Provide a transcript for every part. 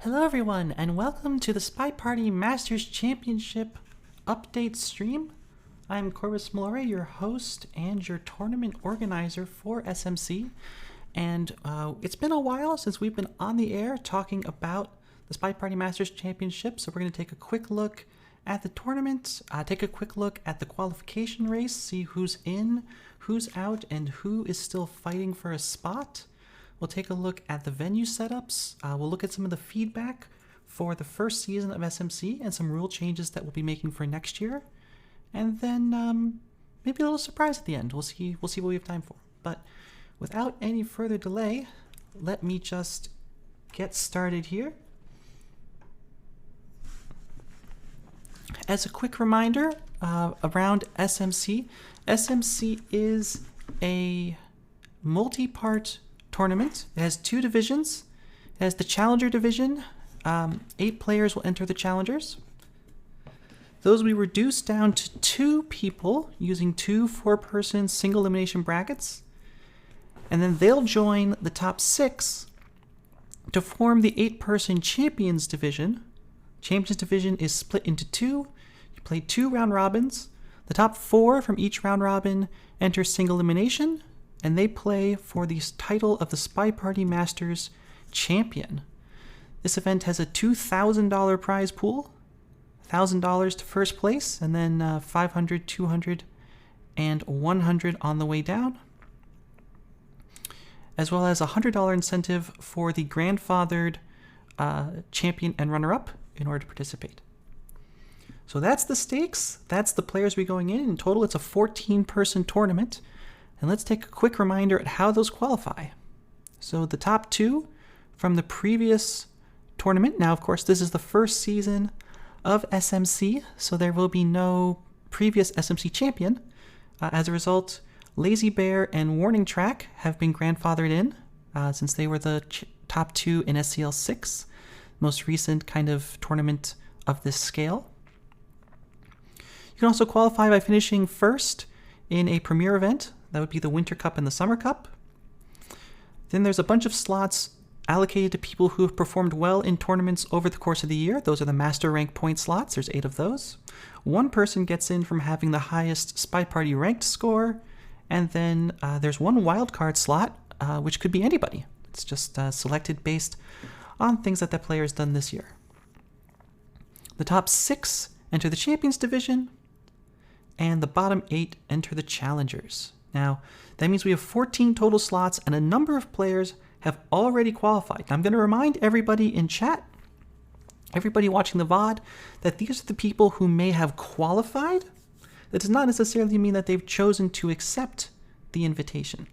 Hello everyone, and welcome to the SpyParty Masters Championship update stream. I'm Corvus Mallory, your host and your tournament organizer for SMC. And it's been a while since we've been on the air talking about the SpyParty Masters Championship, so we're going to take a quick look at the tournament, take a quick look at the qualification race, see who's in, who's out, and who is still fighting for a spot. We'll take a look at the venue setups. We'll look at some of the feedback for the first season of SMC and some rule changes that we'll be making for next year. And then maybe a little surprise at the end. We'll see what we have time for. But without any further delay, let me just get started here. As a quick reminder around SMC, SMC is a multi-part tournament. It has two divisions. It has the Challenger division. 8 players will enter the Challengers. Those will be reduced down to 2 people using 2 4-person single elimination brackets. And then they'll join the top 6 to form the 8-person Champions division. Champions division is split into 2. You play 2 round robins. The top 4 from each round robin enter single elimination, and they play for the title of the SpyParty Masters Champion. This event has a $2,000 prize pool, $1,000 to first place, and then $500, $200, and $100 on the way down, as well as a $100 incentive for the grandfathered champion and runner-up in order to participate. So that's the stakes. That's the players we're going in. In total, it's a 14-person tournament. And let's take a quick reminder at how those qualify. So the top 2 from the previous tournament. Now, of course, this is the first season of SMC, so there will be no previous SMC champion. As a result, Lazy Bear and Warning Track have been grandfathered in since they were the top 2 in SCL 6, most recent kind of tournament of this scale. You can also qualify by finishing first in a premier event. That would be the Winter Cup and the Summer Cup. Then there's a bunch of slots allocated to people who have performed well in tournaments over the course of the year. Those are the master rank point slots. There's 8 of those. 1 person gets in from having the highest SpyParty ranked score. And then there's 1 wildcard slot, which could be anybody. It's just selected based on things that player has done this year. The top 6 enter the Champions division, and the bottom 8 enter the Challengers. Now, that means we have 14 total slots, and a number of players have already qualified. Now, I'm going to remind everybody in chat, everybody watching the VOD, that these are the people who may have qualified. That does not necessarily mean that they've chosen to accept the invitation.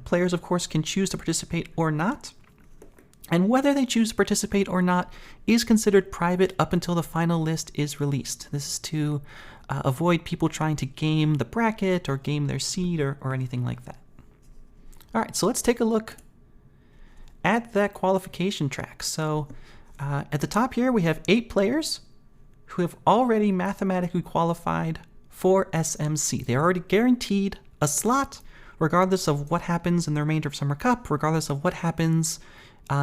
Players, of course, can choose to participate or not. And whether they choose to participate or not is considered private up until the final list is released. This is to avoid people trying to game the bracket or game their seed or anything like that. All right, so let's take a look at that qualification track. So at the top here, we have 8 players who have already mathematically qualified for SMC. They're already guaranteed a slot, regardless of what happens in the remainder of Summer Cup, regardless of what happens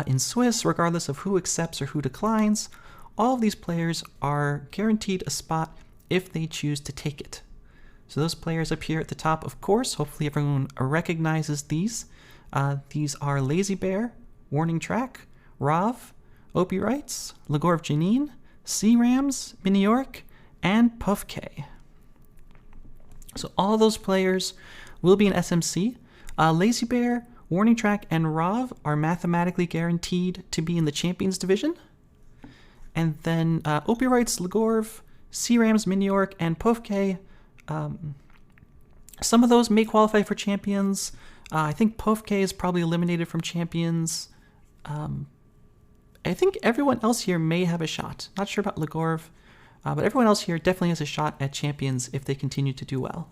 in Swiss, regardless of who accepts or who declines. All of these players are guaranteed a spot if they choose to take it. So those players up here at the top, of course, hopefully everyone recognizes these. These are Lazy Bear, Warning Track, Rav, Opie Wrights, Lagorv Janine, C-Rams, Mini York, and Puff K. So all those players will be in SMC. Lazy Bear, Warning Track, and Rav are mathematically guaranteed to be in the Champions division. And then Opie Wrights, Lagorv, C-Rams, Mini York, and Puff K. Some of those may qualify for Champions. I think Puff K is probably eliminated from Champions. I think everyone else here may have a shot. Not sure about Lagorv, but everyone else here definitely has a shot at Champions if they continue to do well.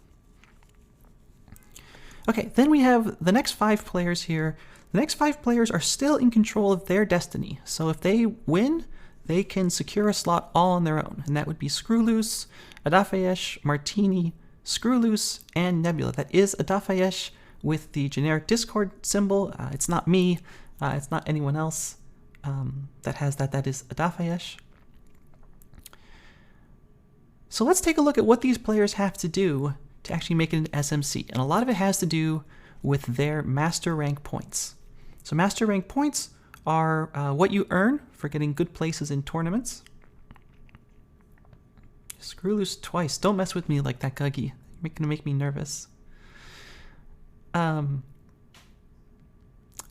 Okay, then we have the next 5 players here. The next 5 players are still in control of their destiny. So if they win, they can secure a slot all on their own. And that would be Screwloose, Adafayesh, Martini, Screwloose, and Nebula. That is Adafayesh with the generic Discord symbol. It's not me. It's not anyone else. that has that is Adafayesh. So let's take a look at what these players have to do to actually make it an SMC. And a lot of it has to do with their master rank points. So master rank points are what you earn for getting good places in tournaments. Screw loose twice. Don't mess with me like that, Guggy. You're going to make me nervous.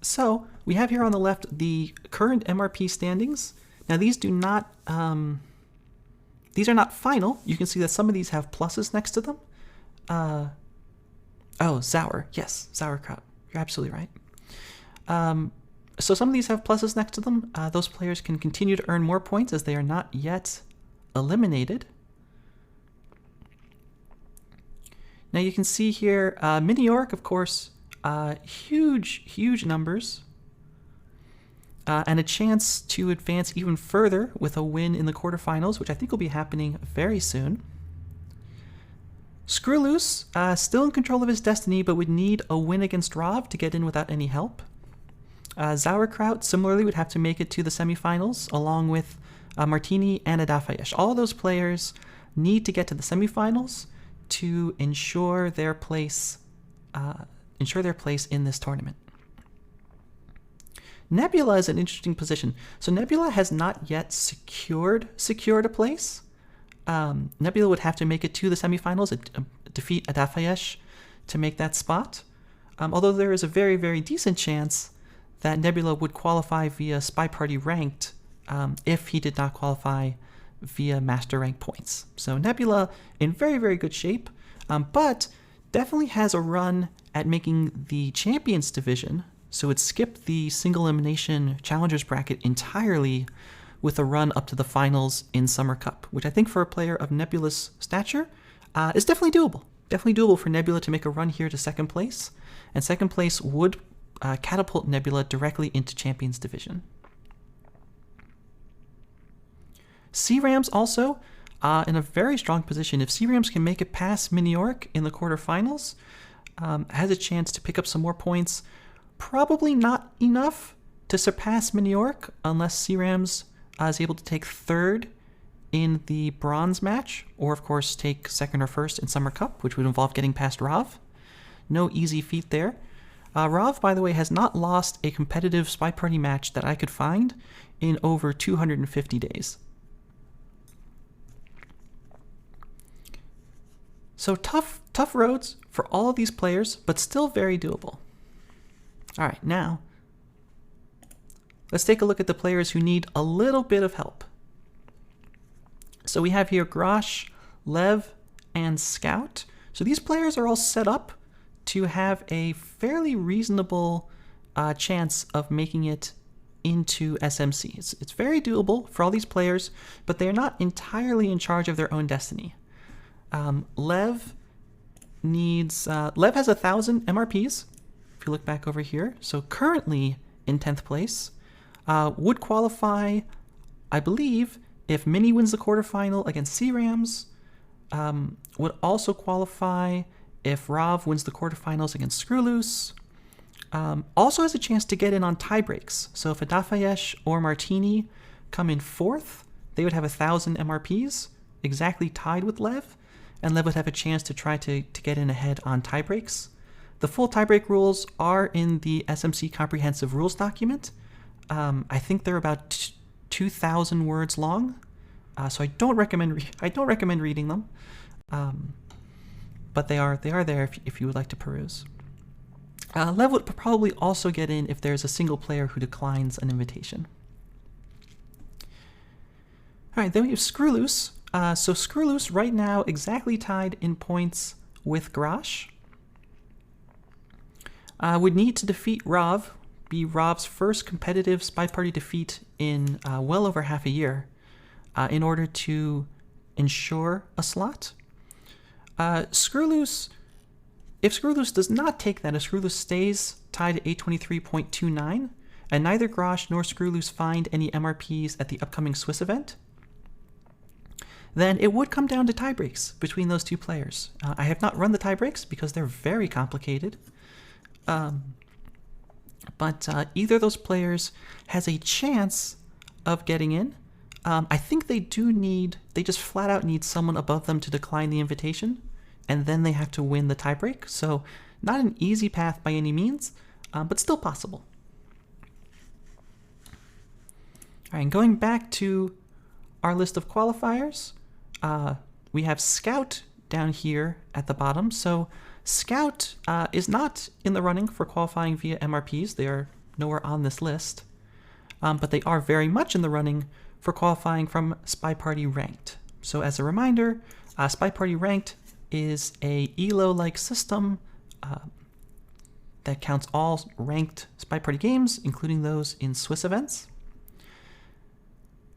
So we have here on the left the current MRP standings. Now these do not, these are not final. You can see that some of these have pluses next to them. Oh, Sour. Yes, sauerkraut. You're absolutely right. So some of these have pluses next to them. Those players can continue to earn more points as they are not yet eliminated. Now you can see here, Mini York, of course, huge numbers, and a chance to advance even further with a win in the quarterfinals, which I think will be happening very soon. Screw Loose, still in control of his destiny, but would need a win against Rav to get in without any help. Sauerkraut, similarly, would have to make it to the semifinals, along with Martini and Adafayesh. All those players need to get to the semifinals to ensure their place in this tournament. Nebula is an interesting position. So Nebula has not yet secured a place. Nebula would have to make it to the semifinals, defeat Adafayesh to make that spot. Although there is a very decent chance that Nebula would qualify via SpyParty ranked if he did not qualify via master rank points. So Nebula in very good shape, but definitely has a run at making the Champions Division, so it skipped the single elimination Challengers bracket entirely with a run up to the finals in Summer Cup, which I think for a player of Nebula's stature is definitely doable. Definitely doable for Nebula to make a run here to second place, and second place would catapult Nebula directly into Champions Division. C-Rams also in a very strong position. If C-Rams can make it past Mini York in the quarterfinals, has a chance to pick up some more points. Probably not enough to surpass Mini York unless C-Rams is able to take third in the bronze match, or of course take second or first in Summer Cup, which would involve getting past Rav. No easy feat there. Rav, by the way, has not lost a competitive SpyParty match that I could find in over 250 days. So tough roads for all of these players, but still very doable. All right, now let's take a look at the players who need a little bit of help. So we have here Grosh, Lev, and Scout. So these players are all set up to have a fairly reasonable chance of making it into SMC. It's very doable for all these players, but they're not entirely in charge of their own destiny. Lev has 1,000 MRPs, if you look back over here. So currently in 10th place, would qualify, I believe, if Mini wins the quarterfinal against C-Rams, would also qualify if Rav wins the quarterfinals against Screw Loose. Also has a chance to get in on tiebreaks. So if Adafayesh or Martini come in 4th, they would have 1,000 MRPs, exactly tied with Lev, and Lev would have a chance to try to get in ahead on tiebreaks. The full tiebreak rules are in the SMC Comprehensive Rules document. I think they're about 2,000 words long, so I don't recommend reading them, but they are there if you would like to peruse. Lev would probably also get in if there's a single player who declines an invitation. All right, then we have Screw Loose. So Screw Loose right now exactly tied in points with Grosh. Would need to defeat Rav, be Rav's first competitive SpyParty defeat in well over half a year, in order to ensure a slot. Screw Loose, if Screw Loose does not take that, if Screw Loose stays tied at 823.29, and neither Grosh nor Screw Loose find any MRPs at the upcoming Swiss event, then it would come down to tiebreaks between those two players. I have not run the tiebreaks because they're very complicated. but either of those players has a chance of getting in. I think they just flat out need someone above them to decline the invitation, and then they have to win the tiebreak. So not an easy path by any means, but still possible. All right, and going back to our list of qualifiers, we have Scout down here at the bottom. So Scout is not in the running for qualifying via MRPs. They are nowhere on this list, but they are very much in the running for qualifying from SpyParty Ranked. So as a reminder, SpyParty Ranked is a ELO-like system that counts all ranked SpyParty games, including those in Swiss events.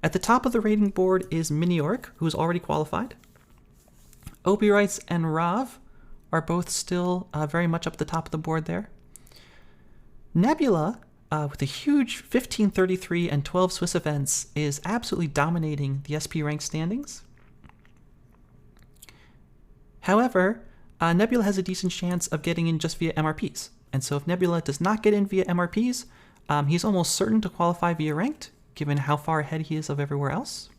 At the top of the rating board is Miniorg, who is already qualified. Obiorites and Rav are both still very much up the top of the board there. Nebula, with a huge 1533 and 12 Swiss events, is absolutely dominating the SP rank standings. However, Nebula has a decent chance of getting in just via MRPs. And so if Nebula does not get in via MRPs, he's almost certain to qualify via ranked, given how far ahead he is of everywhere else.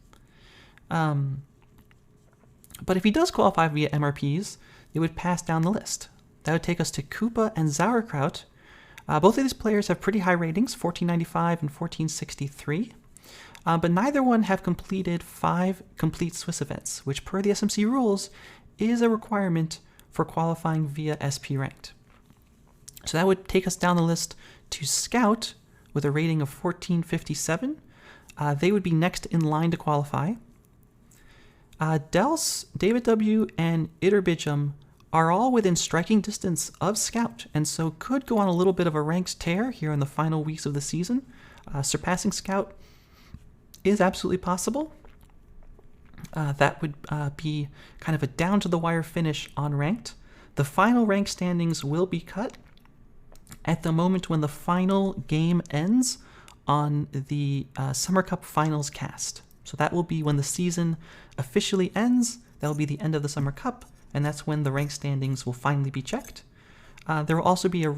But if he does qualify via MRPs, it would pass down the list. That would take us to Koopa and Sauerkraut. Both of these players have pretty high ratings, 1495 and 1463, but neither one have completed 5 complete Swiss events, which per the SMC rules is a requirement for qualifying via SP ranked. So that would take us down the list to Scout with a rating of 1457. They would be next in line to qualify. Dels, David W., and Iterbijum are all within striking distance of Scout, and so could go on a little bit of a ranked tear here in the final weeks of the season. Surpassing Scout is absolutely possible. That would be kind of a down-to-the-wire finish on ranked. The final rank standings will be cut at the moment when the final game ends on the Summer Cup Finals cast. So that will be when the season officially ends. That will be the end of the Summer Cup, and that's when the rank standings will finally be checked. There will also be a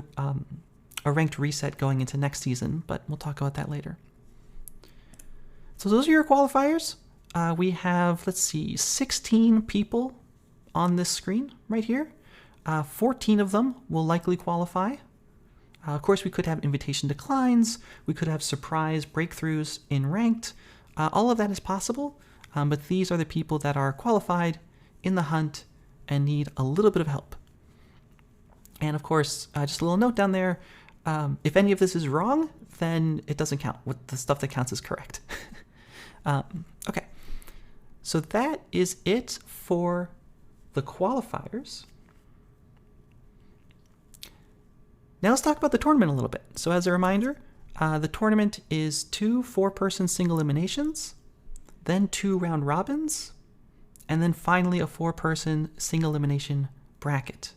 ranked reset going into next season, but we'll talk about that later. So those are your qualifiers. We have, 16 people on this screen right here. 14 of them will likely qualify. Of course, we could have invitation declines. We could have surprise breakthroughs in ranked. All of that is possible, but these are the people that are qualified in the hunt and need a little bit of help. And of course, just a little note down there, if any of this is wrong, then it doesn't count. The stuff that counts is correct. Okay, so that is it for the qualifiers. Now let's talk about the tournament a little bit. So as a reminder, the tournament is 2 4-person single eliminations, then 2 round robins, and then finally a 4-person single elimination bracket.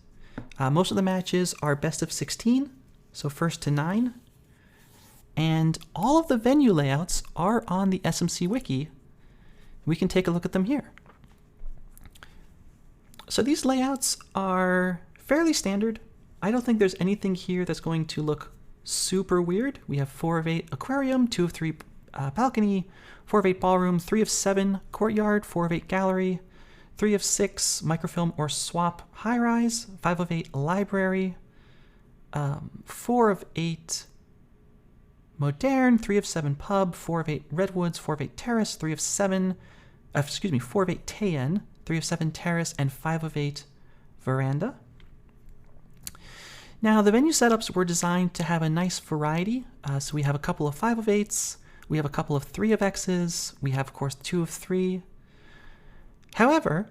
Most of the matches are best of 16, so first to 9, and all of the venue layouts are on the SMC wiki. We can take a look at them here. So these layouts are fairly standard. I don't think there's anything here that's going to look super weird. We have 4 of 8 aquarium, 2 of 3 balcony, 4 of 8 ballroom, 3 of 7 courtyard, 4 of 8 gallery, 3 of 6 microfilm or swap high rise, 5 of 8 library, 4 of 8 modern, 3 of 7 pub, 4 of 8 redwoods, 4 of 8 terrace, 4 of 8 Tayen, 3 of 7 terrace, and 5 of 8 veranda. Now, the venue setups were designed to have a nice variety. So we have a couple of 5 of 8s, we have a couple of 3 of X's, we have, of course, 2 of 3. However,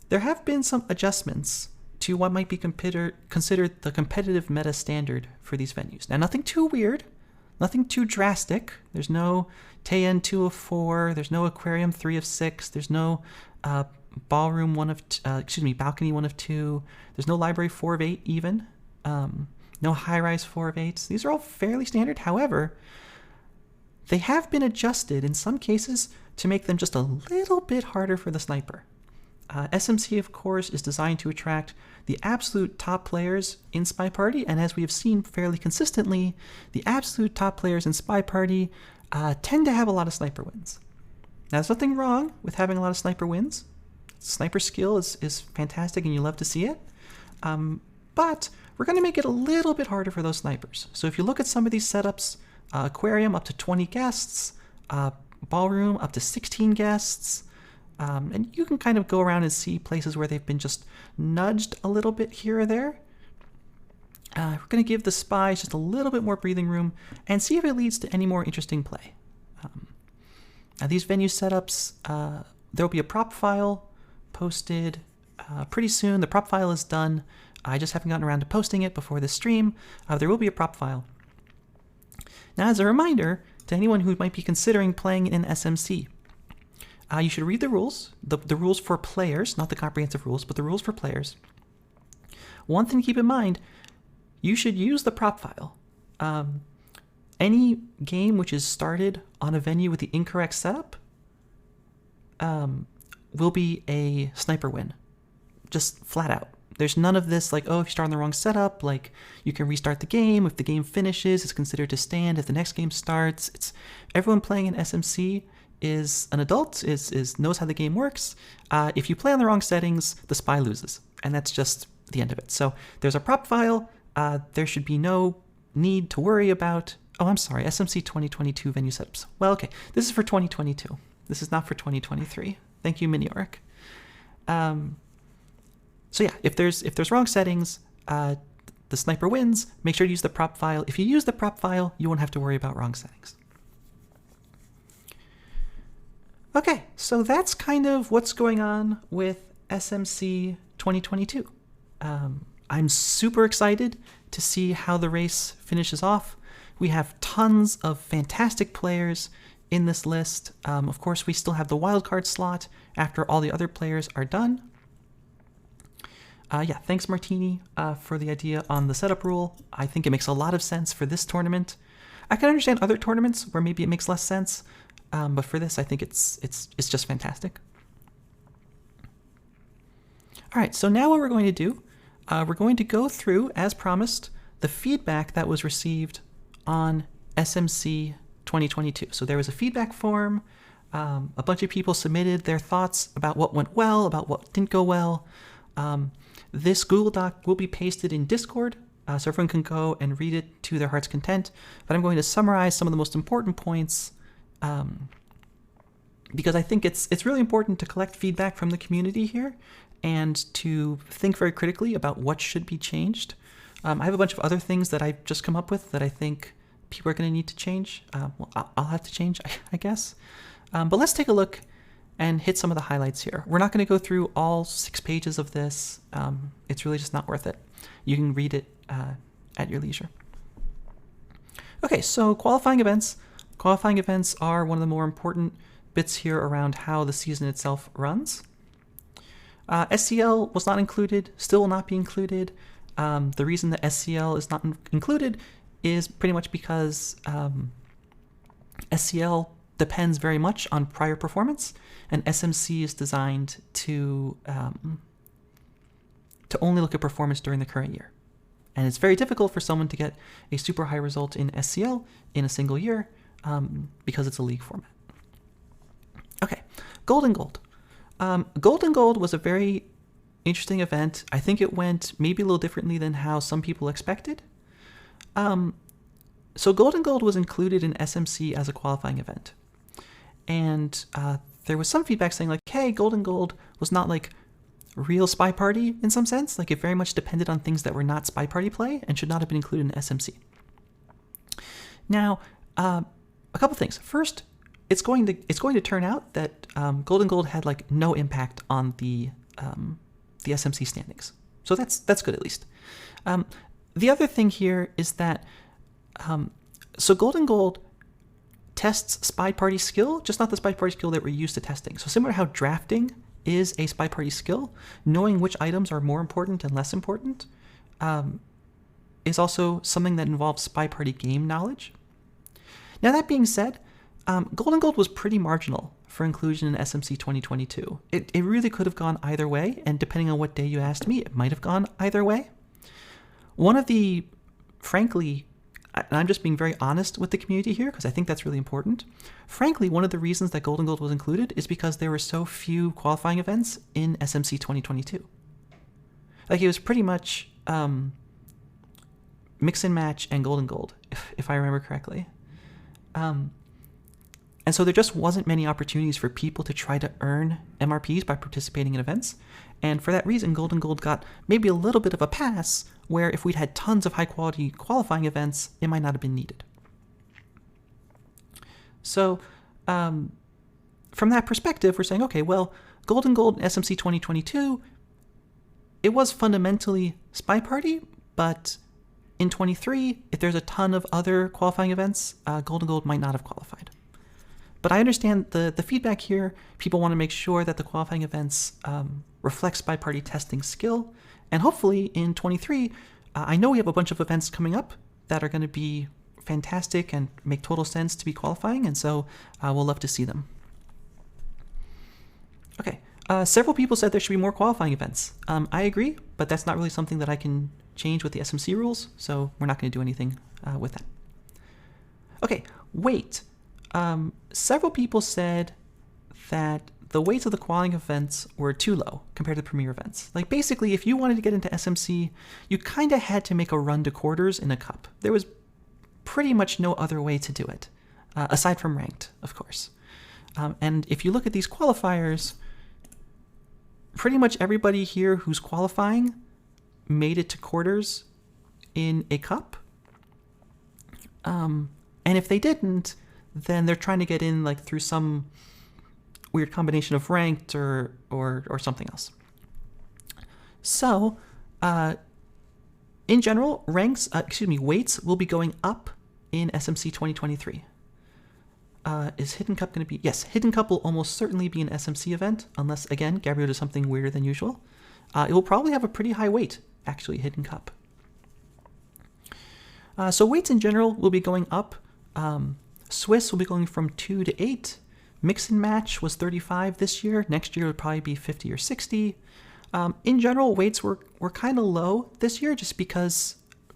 there have been some adjustments to what might be considered the competitive meta standard for these venues. Now, nothing too weird, nothing too drastic. There's no Tayen 2 of 4, there's no aquarium 3 of 6, there's no ballroom balcony 1 of 2, there's no library 4 of 8 even. No high-rise 4 of 8s. These are all fairly standard. However, they have been adjusted in some cases to make them just a little bit harder for the sniper. SMC, of course, is designed to attract the absolute top players in SpyParty, and as we have seen fairly consistently, the absolute top players in SpyParty tend to have a lot of sniper wins. Now, there's nothing wrong with having a lot of sniper wins. Sniper skill is fantastic, and you love to see it. But we're going to make it a little bit harder for those snipers. So if you look at some of these setups, aquarium up to 20 guests, ballroom up to 16 guests, and you can kind of go around and see places where they've been just nudged a little bit here or there. We're going to give the spies just a little bit more breathing room and see if it leads to any more interesting play. Now these venue setups, there will be a prop file posted pretty soon. The prop file is done. I just haven't gotten around to posting it before this stream. There will be a prop file. Now, as a reminder to anyone who might be considering playing in SMC, you should read the rules, the rules for players, not the comprehensive rules, but the rules for players. One thing to keep in mind, you should use the prop file. Any game which is started on a venue with the incorrect setup will be a sniper win, just flat out. There's none of this like, oh, if you start on the wrong setup, like you can restart the game. If the game finishes, it's considered to stand. If the next game starts, it's everyone playing in SMC is an adult, knows how the game works. If you play on the wrong settings, the spy loses, and that's just the end of it. So there's a prop file. There should be no need to worry about, oh, I'm sorry, SMC 2022 venue setups. Well, okay, this is for 2022. This is not for 2023. Thank you, Minioric. So yeah, if there's wrong settings, the sniper wins. Make sure to use the prop file. If you use the prop file, you won't have to worry about wrong settings. Okay, so that's kind of what's going on with SMC 2022. I'm super excited to see how the race finishes off. We have tons of fantastic players in this list. Of course, we still have the wildcard slot after all the other players are done. Yeah, thanks Martini for the idea on the setup rule. I think it makes a lot of sense for this tournament. I can understand other tournaments where maybe it makes less sense, but for this, I think it's just fantastic. All right, so now what we're going to do, we're going to go through, as promised, the feedback that was received on SMC 2022. So there was a feedback form. A bunch of people submitted their thoughts about what went well, about what didn't go well. This Google Doc will be pasted in Discord, so everyone can go and read it to their heart's content. But I'm going to summarize some of the most important points because I think it's really important to collect feedback from the community here and to think very critically about what should be changed. I have a bunch of other things that I've just come up with that I think people are going to need to change. Well, I'll have to change, I guess. But let's take a look and hit some of the highlights here. We're not going to go through all 6 pages of this. It's really just not worth it. You can read it at your leisure. Okay, so qualifying events. Qualifying events are one of the more important bits here around how the season itself runs. SCL was not included, still will not be included. The reason that SCL is not included is pretty much because SCL depends very much on prior performance, and SMC is designed to only look at performance during the current year. And it's very difficult for someone to get a super high result in SCL in a single year because it's a league format. Okay, Gold and Gold. Gold and Gold was a very interesting event. I think it went maybe a little differently than how some people expected. So Gold and Gold was included in SMC as a qualifying event. And there was some feedback saying like, hey, Gold and Gold was not like real SpyParty in some sense. Like it very much depended on things that were not SpyParty play and should not have been included in SMC. Now, a couple things. First, it's going to turn out that Gold and Gold had like no impact on the SMC standings. So that's good at least. The other thing here is that so Gold and Gold tests SpyParty skill, just not the SpyParty skill that we're used to testing. So similar to how drafting is a SpyParty skill, knowing which items are more important and less important is also something that involves SpyParty game knowledge. Now that being said, Golden Gold was pretty marginal for inclusion in SMC 2022. It really could have gone either way, and depending on what day you asked me, it might have gone either way. One of the, frankly, and I'm just being very honest with the community here because I think that's really important. Frankly, one of the reasons that Golden Gold was included is because there were so few qualifying events in SMC 2022. Like, it was pretty much mix and match and Golden Gold, if I remember correctly. And so there just wasn't many opportunities for people to try to earn MRPs by participating in events. And for that reason, Golden Gold got maybe a little bit of a pass, where if we'd had tons of high-quality qualifying events, it might not have been needed. So from that perspective, we're saying, okay, well, Golden Gold in SMC 2022, it was fundamentally SpyParty, but in 23, if there's a ton of other qualifying events, Golden Gold might not have qualified. But I understand the feedback here. People want to make sure that the qualifying events reflect SpyParty testing skill. And hopefully in 23, I know we have a bunch of events coming up that are going to be fantastic and make total sense to be qualifying. And so we'll love to see them. Okay. Several people said there should be more qualifying events. I agree, but that's not really something that I can change with the SMC rules. So we're not going to do anything with that. Okay. Weight. Several people said that the weights of the qualifying events were too low compared to the premier events. Like, basically, if you wanted to get into SMC, you kind of had to make a run to quarters in a cup. There was pretty much no other way to do it, aside from ranked, of course. And if you look at these qualifiers, pretty much everybody here who's qualifying made it to quarters in a cup. And if they didn't, then they're trying to get in like through some weird combination of ranked or something else. So, in general, weights will be going up in SMC 2023. Is Hidden Cup going to be? Yes, Hidden Cup will almost certainly be an SMC event, unless, again, Gabriel does something weirder than usual. It will probably have a pretty high weight, actually, Hidden Cup. So weights in general will be going up. Swiss will be going from 2 to 8. Mix and match was 35 this year. Next year would probably be 50 or 60. In general, weights were kind of low this year just because,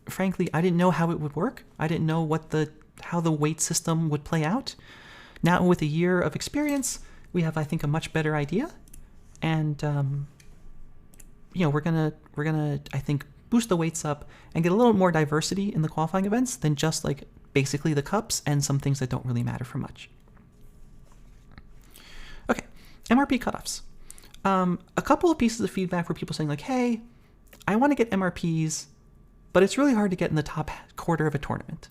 frankly, I didn't know how it would work. I didn't know how the weight system would play out. Now, with a year of experience, we have, I think, a much better idea. And, we're gonna, I think, boost the weights up and get a little more diversity in the qualifying events than just like basically the cups and some things that don't really matter for much. Okay, MRP cutoffs. A couple of pieces of feedback were people saying like, hey, I want to get MRPs, but it's really hard to get in the top quarter of a tournament.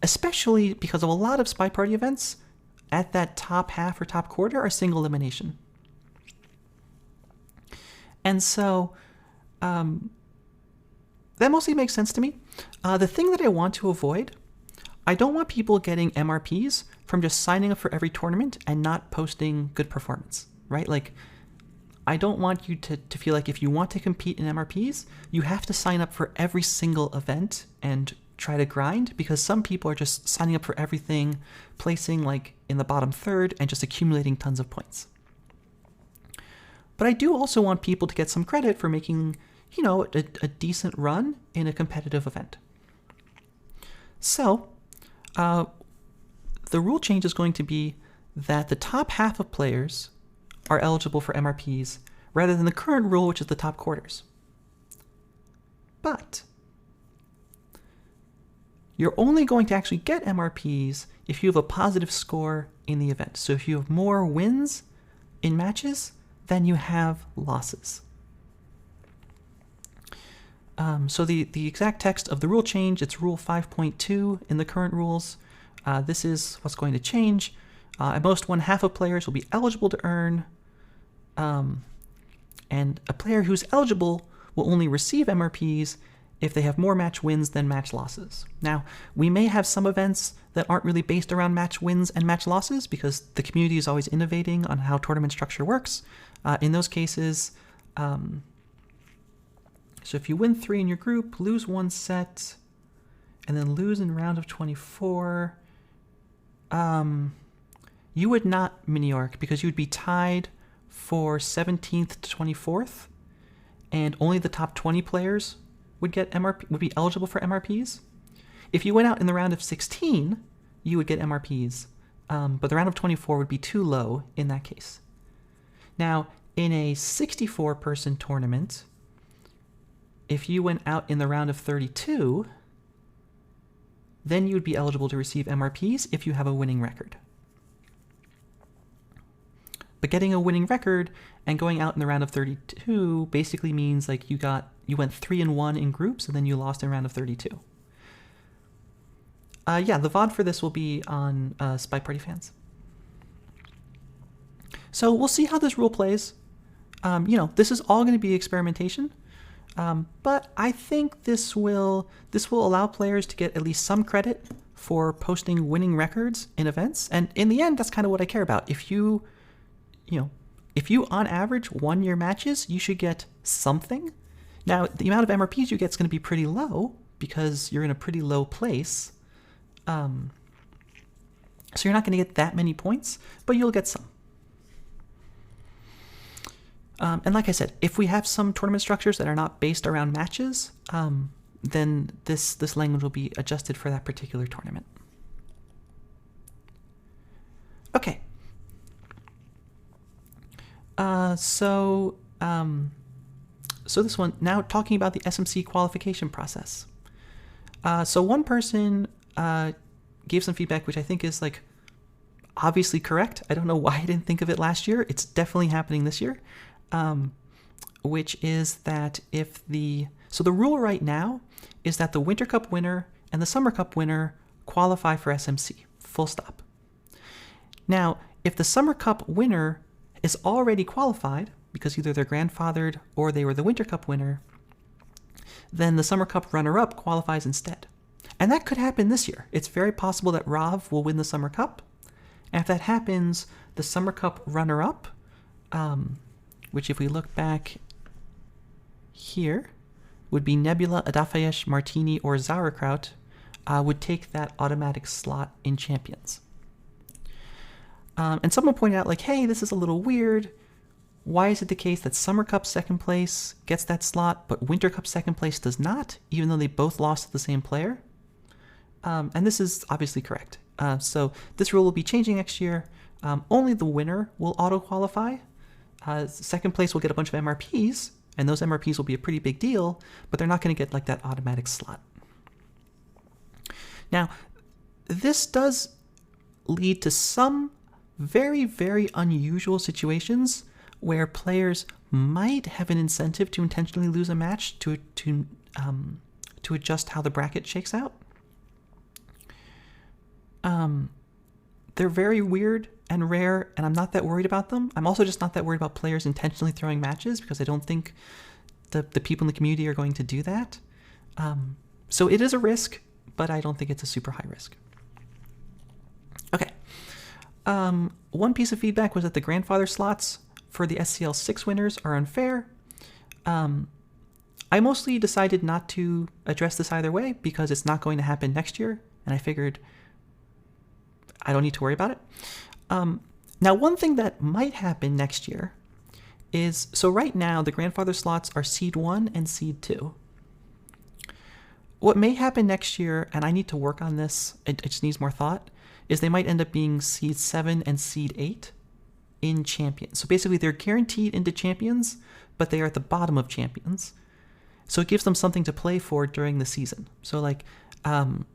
Especially because of a lot of SpyParty events at that top half or top quarter are single elimination. And so that mostly makes sense to me. The thing that I want to avoid, I don't want people getting MRPs from just signing up for every tournament and not posting good performance, right? Like, I don't want you to feel like if you want to compete in MRPs, you have to sign up for every single event and try to grind, because some people are just signing up for everything, placing like in the bottom third and just accumulating tons of points. But I do also want people to get some credit for making, a decent run in a competitive event. So, the rule change is going to be that the top half of players are eligible for MRPs rather than the current rule, which is the top quarters. But you're only going to actually get MRPs if you have a positive score in the event. So if you have more wins in matches than you have losses. So the exact text of the rule change, it's Rule 5.2 in the current rules. This is what's going to change. At most, 1/2 of players will be eligible to earn, and a player who's eligible will only receive MRPs if they have more match wins than match losses. Now, we may have some events that aren't really based around match wins and match losses because the community is always innovating on how tournament structure works. In those cases, so if you win 3 in your group, lose 1 set, and then lose in round of 24, You would not, Mini York, because you would be tied for 17th to 24th, and only the top 20 players would get would be eligible for MRPs. If you went out in the round of 16, you would get MRPs, but the round of 24 would be too low in that case. Now, in a 64-person tournament, if you went out in the round of 32, then you would be eligible to receive MRPs if you have a winning record. But getting a winning record and going out in the round of 32 basically means like you went 3-1 in groups and then you lost in round of 32. Yeah, the VOD for this will be on SpyParty Fans. So we'll see how this rule plays. This is all going to be experimentation, but I think this will allow players to get at least some credit for posting winning records in events. And in the end, that's kind of what I care about. If you on average won your matches, you should get something. Now, the amount of MRPs you get is going to be pretty low because you're in a pretty low place. So you're not going to get that many points, but you'll get some. And like I said, if we have some tournament structures that are not based around matches, then this language will be adjusted for that particular tournament. Okay. So this one, now talking about the SMC qualification process. So one person gave some feedback, which I think is like obviously correct. I don't know why I didn't think of it last year. It's definitely happening this year, which is that so the rule right now is that the Winter Cup winner and the Summer Cup winner qualify for SMC, full stop. Now, if the Summer Cup winner is already qualified, because either they're grandfathered or they were the Winter Cup winner, then the Summer Cup runner-up qualifies instead. And that could happen this year. It's very possible that Rav will win the Summer Cup. And if that happens, the Summer Cup runner-up, which if we look back here, would be Nebula, Adafayesh, Martini, or Sauerkraut, would take that automatic slot in Champions. And someone pointed out, like, hey, this is a little weird. Why is it the case that Summer Cup second place gets that slot, but Winter Cup second place does not, even though they both lost to the same player? And this is obviously correct. So this rule will be changing next year. Only the winner will auto-qualify. Second place will get a bunch of MRPs, and those MRPs will be a pretty big deal, but they're not going to get like that automatic slot. Now, this does lead to some very, very unusual situations where players might have an incentive to intentionally lose a match to adjust how the bracket shakes out. They're very weird and rare, and I'm not that worried about them. I'm also just not that worried about players intentionally throwing matches because I don't think the people in the community are going to do that. So it is a risk, but I don't think it's a super high risk. Okay. One piece of feedback was that the grandfather slots for the SCL 6 winners are unfair. I mostly decided not to address this either way because it's not going to happen next year, and I figured I don't need to worry about it. Now, one thing that might happen next year is, so right now the grandfather slots are Seed 1 and Seed 2. What may happen next year, and I need to work on this, it just needs more thought, is they might end up being Seed 7 and Seed 8 in Champions. So basically they're guaranteed into Champions, but they are at the bottom of Champions. So it gives them something to play for during the season. So like,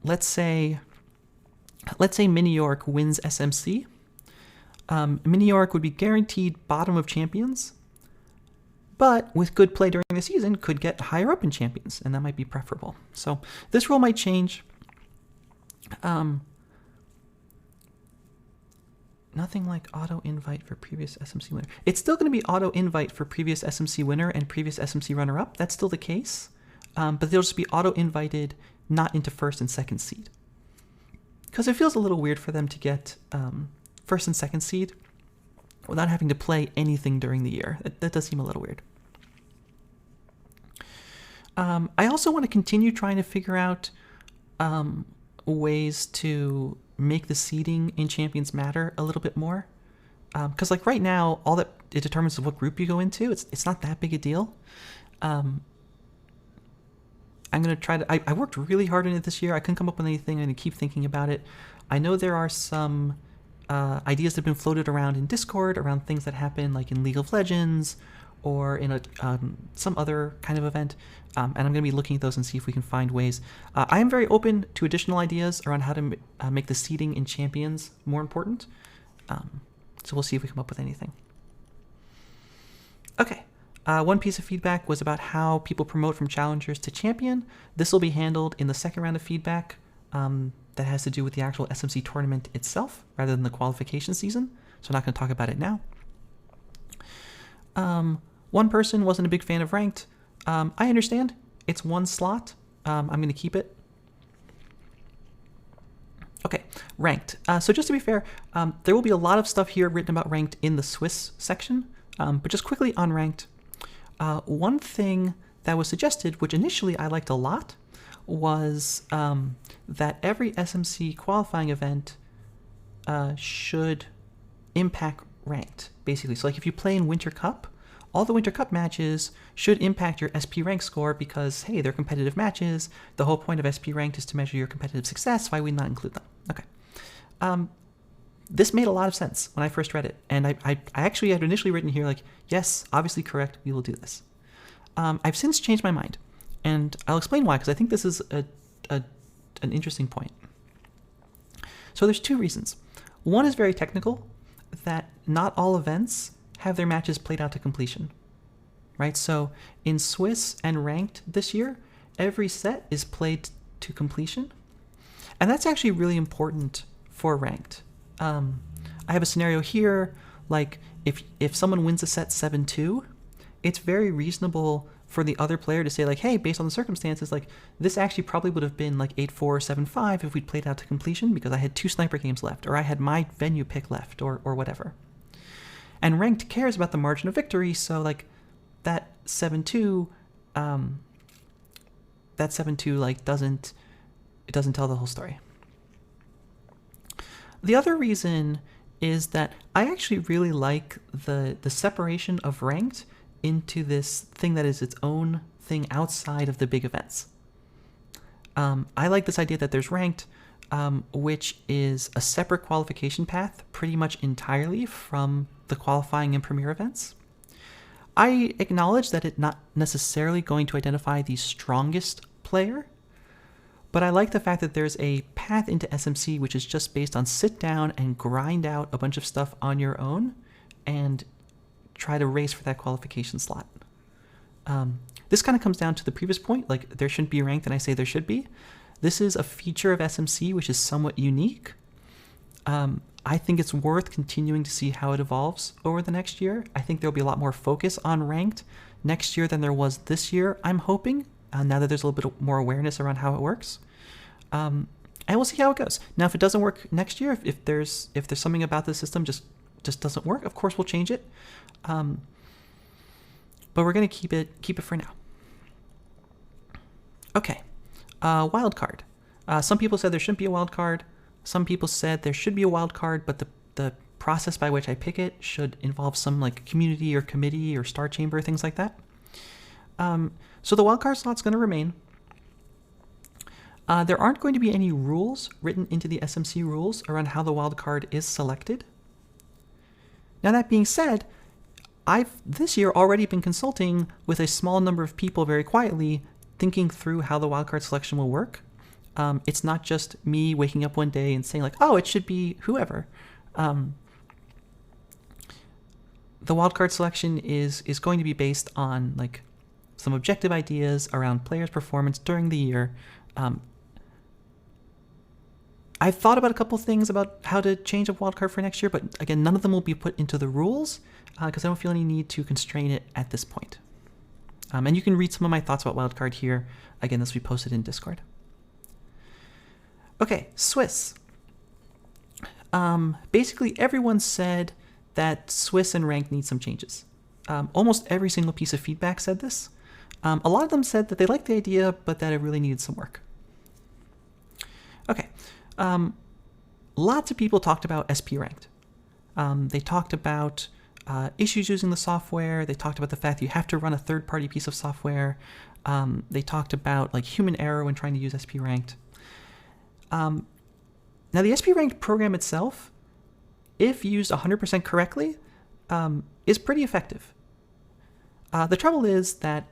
let's say Mini York wins SMC. Mini York would be guaranteed bottom of Champions, but with good play during the season could get higher up in Champions, and that might be preferable. So this rule might change. Nothing like auto-invite for previous SMC winner. It's still going to be auto-invite for previous SMC winner and previous SMC runner-up. That's still the case, but they'll just be auto-invited not into first and second seed. Because it feels a little weird for them to get first and second seed without having to play anything during the year. That does seem a little weird. I also want to continue trying to figure out ways to make the seeding in Champions matter a little bit more. Because like right now, all that it determines is what group you go into. It's not that big a deal. I'm going to try to... I worked really hard on it this year. I couldn't come up with anything. I'm going to keep thinking about it. I know there are some ideas that have been floated around in Discord around things that happen like in League of Legends or in a some other kind of event. And I'm going to be looking at those and see if we can find ways. I am very open to additional ideas around how to make the seeding in Champions more important. So we'll see if we come up with anything. Okay. One piece of feedback was about how people promote from Challengers to Champion. This will be handled in the second round of feedback that has to do with the actual SMC tournament itself rather than the qualification season. So I'm not going to talk about it now. One person wasn't a big fan of Ranked. I understand. It's one slot. I'm going to keep it. Okay, Ranked. So just to be fair, there will be a lot of stuff here written about Ranked in the Swiss section. But just quickly on Ranked, one thing that was suggested, which initially I liked a lot, was that every SMC qualifying event should impact Ranked, basically. So like if you play in Winter Cup, all the Winter Cup matches should impact your SP rank score because, hey, they're competitive matches. The whole point of SP ranked is to measure your competitive success. Why would we not include them? Okay. This made a lot of sense when I first read it. And I actually had initially written here like, yes, obviously correct, we will do this. I've since changed my mind. And I'll explain why, because I think this is an interesting point. So there's two reasons. One is very technical, that not all events have their matches played out to completion, right? So in Swiss and Ranked this year, every set is played to completion. And that's actually really important for Ranked. I have a scenario here, like if someone wins a set 7-2, it's very reasonable for the other player to say like, hey, based on the circumstances, like this actually probably would have been like 8-4, 7-5 if we'd played out to completion because I had 2 sniper games left, or I had my venue pick left, or whatever. And Ranked cares about the margin of victory, so like that 7-2, like doesn't tell the whole story. The other reason is that I actually really like the separation of Ranked into this thing that is its own thing outside of the big events. I like this idea that there's Ranked, which is a separate qualification path pretty much entirely from the qualifying and premier events. I acknowledge that it's not necessarily going to identify the strongest player, but I like the fact that there's a path into SMC which is just based on sit down and grind out a bunch of stuff on your own and try to race for that qualification slot. This kind of comes down to the previous point, like there shouldn't be Ranked, and I say there should be. This is a feature of SMC which is somewhat unique. I think it's worth continuing to see how it evolves over the next year. I think there'll be a lot more focus on Ranked next year than there was this year, I'm hoping, now that there's a little bit more awareness around how it works. And we'll see how it goes. Now, if it doesn't work next year, if there's something about the system just doesn't work, of course we'll change it. But we're going to keep it for now. Okay, wild card. Some people said there shouldn't be a wild card. Some people said there should be a wild card, but the process by which I pick it should involve some like community or committee or star chamber, things like that. So the wildcard slot's going to remain. There aren't going to be any rules written into the SMC rules around how the wildcard is selected. Now that being said, I've this year already been consulting with a small number of people very quietly, thinking through how the wildcard selection will work. It's not just me waking up one day and saying like, oh, it should be whoever. The wildcard selection is going to be based on like some objective ideas around players' performance during the year. I've thought about a couple things about how to change a wildcard for next year, but again, none of them will be put into the rules because I don't feel any need to constrain it at this point. And you can read some of my thoughts about wildcard here. Again, this will be posted in Discord. Okay, Swiss. Basically, everyone said that Swiss and Rank need some changes. Almost every single piece of feedback said this. A lot of them said that they liked the idea, but that it really needed some work. Okay, Lots of people talked about SP ranked. They talked about issues using the software. They talked about the fact that you have to run a third-party piece of software. They talked about like human error when trying to use SP ranked. Now the SP ranked program itself, if used 100% correctly, is pretty effective. The trouble is that,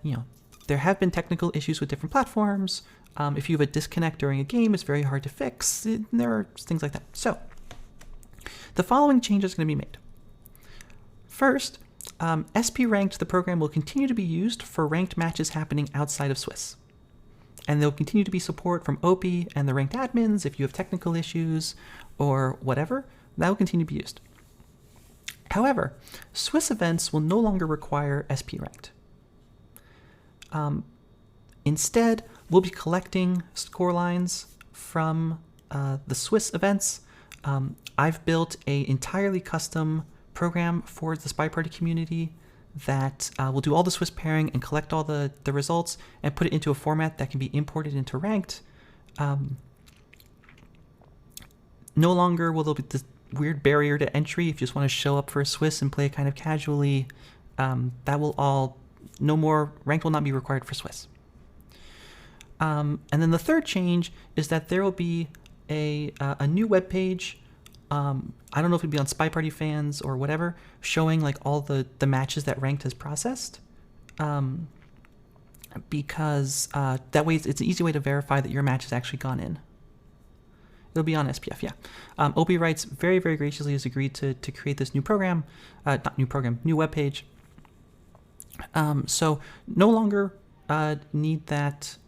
there have been technical issues with different platforms. If you have a disconnect during a game, it's very hard to fix. There are things like that. So the following changes are going to be made. First, SP ranked, the program will continue to be used for ranked matches happening outside of Swiss. And there'll continue to be support from OP and the ranked admins if you have technical issues or whatever. That will continue to be used. However, Swiss events will no longer require SP ranked. Instead, we'll be collecting score lines from the Swiss events. I've built an entirely custom program for the SpyParty community that will do all the Swiss pairing and collect all the results and put it into a format that can be imported into ranked. No longer will there be this weird barrier to entry if you just want to show up for a Swiss and play kind of casually. That will all, no more, ranked will not be required for Swiss. And then the third change is that there will be a new web page. I don't know if it'd be on SpyParty fans or whatever, showing like all the matches that ranked has processed. Because that way it's an easy way to verify that your match has actually gone in. It'll be on SPF, yeah. OP Writes very, very graciously has agreed to create this new program, new web page. So no longer need that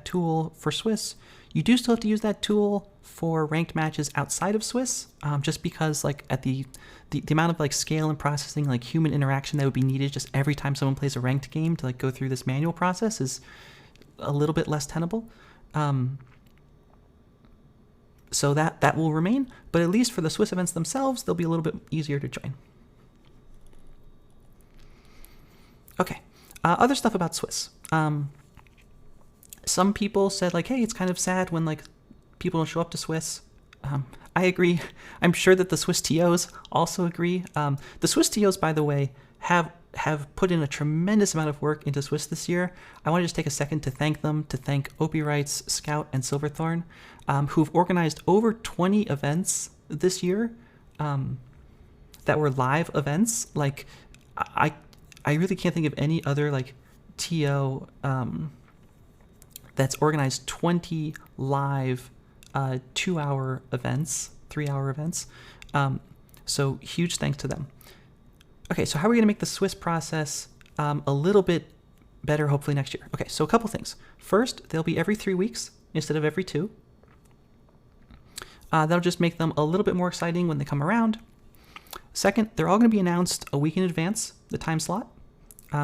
tool for Swiss. You do still have to use that tool for ranked matches outside of Swiss, just because like at the amount of like scale and processing, like human interaction that would be needed just every time someone plays a ranked game to like go through this manual process is a little bit less tenable. So that will remain, but at least for the Swiss events themselves, they'll be a little bit easier to join. Okay, other stuff about Swiss. Some people said like, hey, it's kind of sad when like people don't show up to Swiss. I agree. I'm sure that the Swiss TOs also agree. The Swiss TOs, by the way, have put in a tremendous amount of work into Swiss this year. I want to just take a second to thank them, to thank OP Writes, Scout, and Silverthorn, who've organized over 20 events this year that were live events. Like, I really can't think of any other like TO that's organized 20 live 2-hour events, 3-hour events. So huge thanks to them. Okay, so how are we going to make the Swiss process a little bit better, hopefully next year? Okay, so a couple things. First, they'll be every 3 weeks instead of every 2. That'll just make them a little bit more exciting when they come around. Second, they're all going to be announced a week in advance, the time slot.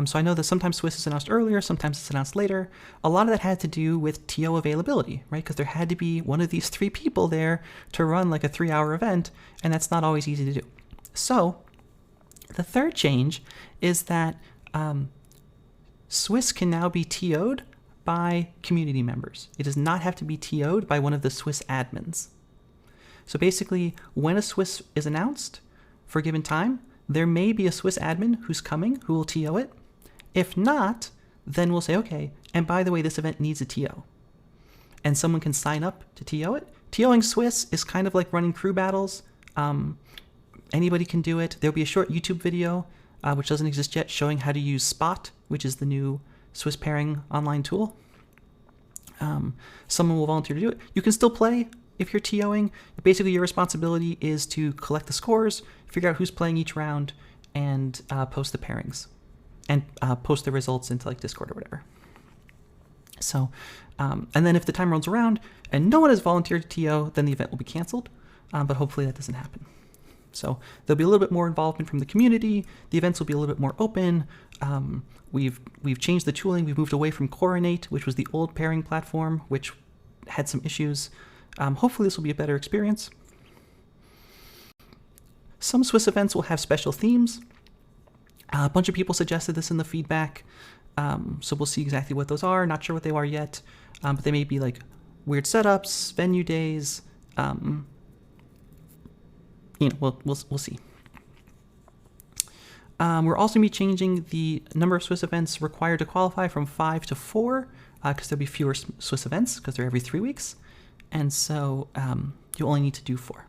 So I know that sometimes Swiss is announced earlier, sometimes it's announced later. A lot of that had to do with TO availability, right? Because there had to be one of these 3 people there to run like a 3-hour event, and that's not always easy to do. So the third change is that Swiss can now be TO'd by community members. It does not have to be TO'd by one of the Swiss admins. So basically, when a Swiss is announced for a given time, there may be a Swiss admin who's coming who will TO it. If not, then we'll say, okay, and by the way, this event needs a TO. And someone can sign up to TO it. TOing Swiss is kind of like running crew battles. Anybody can do it. There'll be a short YouTube video, which doesn't exist yet, showing how to use Spot, which is the new Swiss pairing online tool. Someone will volunteer to do it. You can still play if you're TOing. Basically, your responsibility is to collect the scores, figure out who's playing each round, and post the pairings. And post the results into like Discord or whatever. So, and then if the time rolls around and no one has volunteered to TO, then the event will be canceled. But hopefully that doesn't happen. So there'll be a little bit more involvement from the community. The events will be a little bit more open. We've changed the tooling. We've moved away from Coronate, which was the old pairing platform, which had some issues. Hopefully this will be a better experience. Some Swiss events will have special themes. A bunch of people suggested this in the feedback, so we'll see exactly what those are. Not sure what they are yet, but they may be like weird setups, venue days. We'll see. We're also going to be changing the number of Swiss events required to qualify from 5 to 4, because there'll be fewer Swiss events because they're every 3 weeks. And so you only need to do 4.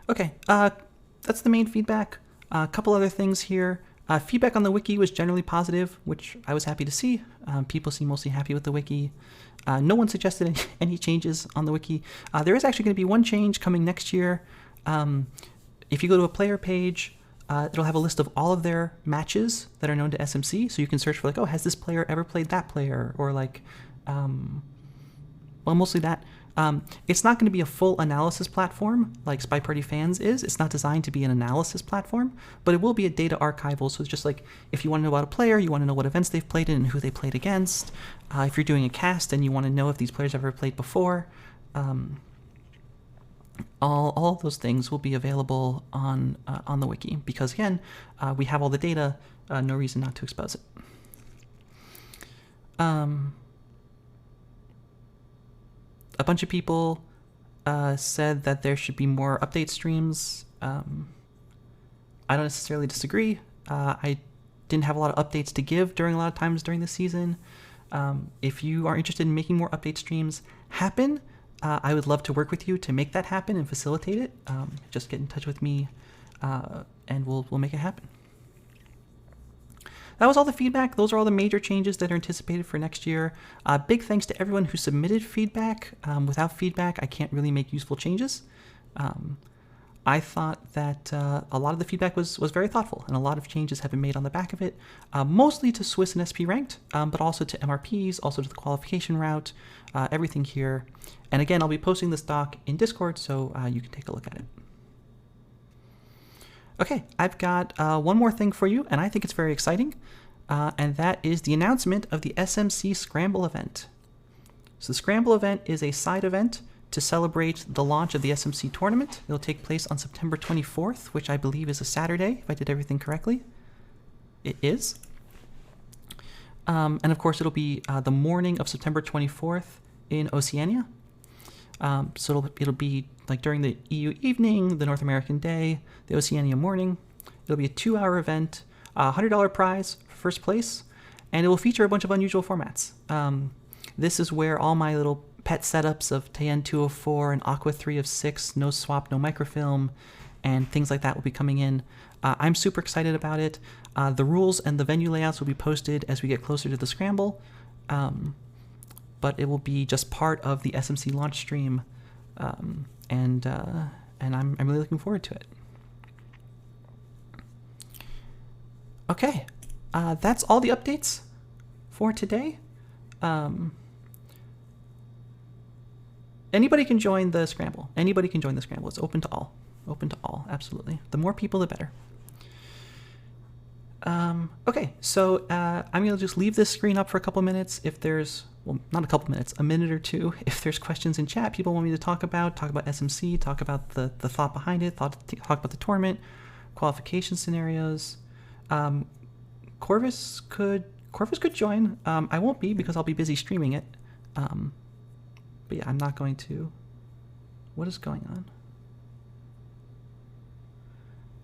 Okay, that's the main feedback. A couple other things here. Feedback on the wiki was generally positive, which I was happy to see. People seem mostly happy with the wiki. No one suggested any changes on the wiki. There is actually going to be one change coming next year. If you go to a player page, it'll have a list of all of their matches that are known to SMC. So you can search for like, oh, has this player ever played that player? Or like, well, mostly that. It's not going to be a full analysis platform like SpyParty Fans is. It's not designed to be an analysis platform, but it will be a data archival. So it's just like if you want to know about a player, you want to know what events they've played in and who they played against. If you're doing a cast and you want to know if these players have ever played before, all those things will be available on the wiki because, again, we have all the data. No reason not to expose it. A bunch of people said that there should be more update streams. I don't necessarily disagree. I didn't have a lot of updates to give during a lot of times during the season. If you are interested in making more update streams happen, I would love to work with you to make that happen and facilitate it. Just get in touch with me and we'll make it happen. That was all the feedback. Those are all the major changes that are anticipated for next year. Big thanks to everyone who submitted feedback. Without feedback, I can't really make useful changes. I thought that a lot of the feedback was very thoughtful, and a lot of changes have been made on the back of it, mostly to Swiss and SP ranked, but also to MRPs, also to the qualification route, everything here. And again, I'll be posting this doc in Discord, so you can take a look at it. Okay, I've got one more thing for you, and I think it's very exciting, and that is the announcement of the SMC Scramble event. So the Scramble event is a side event to celebrate the launch of the SMC tournament. It'll take place on September 24th, which I believe is a Saturday, if I did everything correctly. It is. And of course, it'll be the morning of September 24th in Oceania. So it'll be like during the EU evening, the North American day, the Oceania morning. It'll be a 2-hour event, $100 prize for first place, and it will feature a bunch of unusual formats. This is where all my little pet setups of Tayen 204 and Aqua 3 of 6, no swap, no microfilm, and things like that will be coming in. I'm super excited about it. The rules and the venue layouts will be posted as we get closer to the Scramble. But it will be just part of the SMC launch stream, and I'm really looking forward to it. Okay, that's all the updates for today. Anybody can join the Scramble. Anybody can join the Scramble. It's open to all. Open to all, absolutely. The more people, the better. Okay, so I'm going to just leave this screen up for a couple minutes. If there's, well, not a couple minutes, a minute or two. If there's questions in chat people want me to talk about SMC, talk about the thought behind it, talk about the tournament, qualification scenarios. Corvus could join. I won't be because I'll be busy streaming it. But yeah, I'm not going to. What is going on?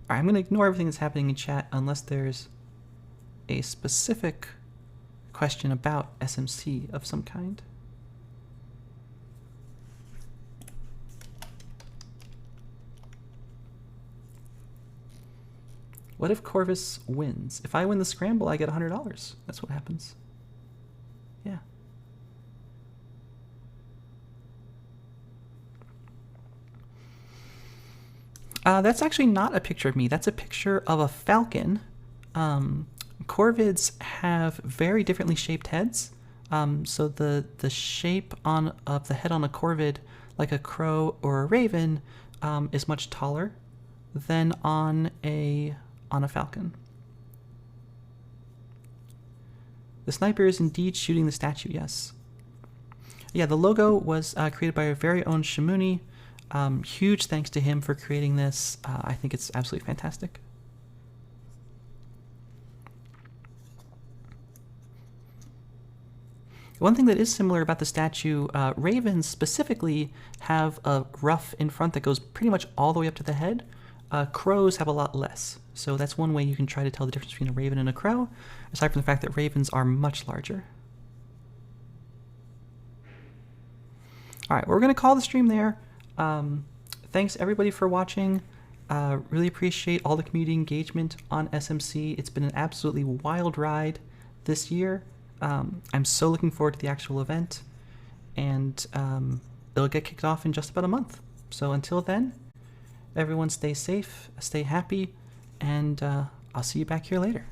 All right, I'm going to ignore everything that's happening in chat unless there's a specific question about SMC of some kind. What if Corvus wins? If I win the Scramble, I get $100. That's what happens. Yeah. That's actually not a picture of me. That's a picture of a falcon. Corvids have very differently shaped heads. So the shape of the head on a corvid, like a crow or a raven, is much taller than on a falcon. The sniper is indeed shooting the statue, yes. Yeah, the logo was created by our very own Shimuni. Huge thanks to him for creating this. I think it's absolutely fantastic. One thing that is similar about the statue, ravens specifically have a ruff in front that goes pretty much all the way up to the head. Crows have a lot less. So that's one way you can try to tell the difference between a raven and a crow, aside from the fact that ravens are much larger. All right, we're going to call the stream there. Thanks everybody for watching. Really appreciate all the community engagement on SMC. It's been an absolutely wild ride this year. I'm so looking forward to the actual event, and it'll get kicked off in just about a month. So until then, everyone stay safe, stay happy, and I'll see you back here later.